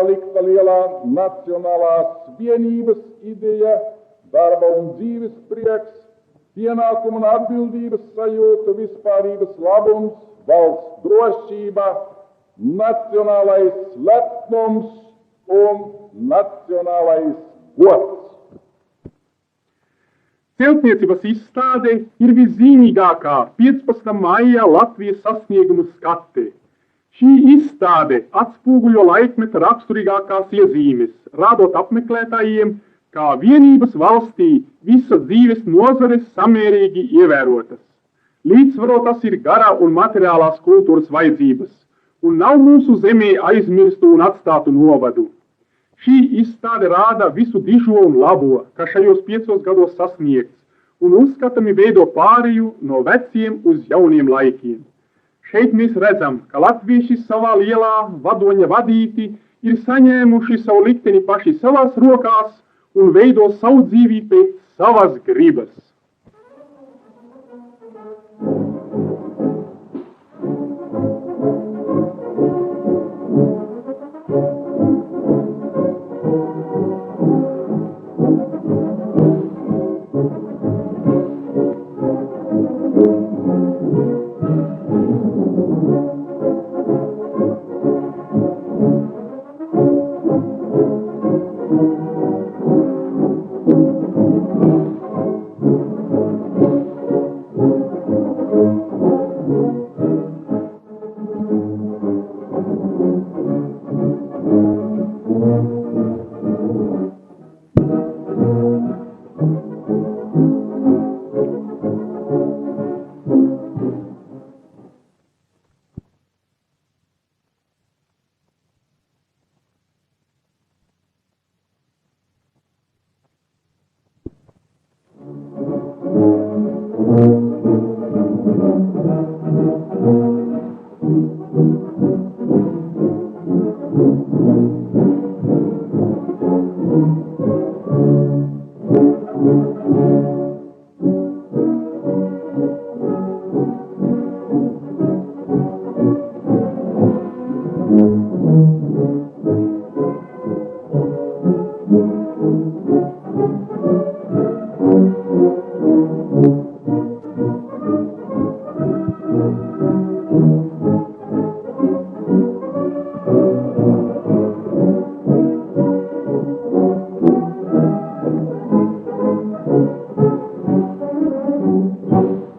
likta lielā nacionālās vienības ideja, darba un dzīves prieks, pienākuma un atbildības sajūta, vispārības labums, valsts drošība, nacionālais lepnums un nacionālais gods. Celtniecības izstāde ir viszīmīgākā 15. maija Latvijas sasniegumu skate. Šī izstāde atspoguļo laikmeta raksturīgākās iezīmes, rādot apmeklētājiem, kā vienības valstī visas dzīves nozares samērīgi ievērotas. Līdzsvarotas ir gara un materiālās kultūras vajadzības, un nav mūsu zemē aizmirstu un atstātu novadu. Šī izstāde rāda visu dižo un labo, kas šajos 5 gados sasniegts, un uzskatami veido pāreju no veciem uz jauniem laikiem. Šeit mēs redzam, ka latvieši savā lielā vadoņa vadīti ir saņēmuši savu likteni paši savās rokās un veido savu dzīvi pēc savas gribas.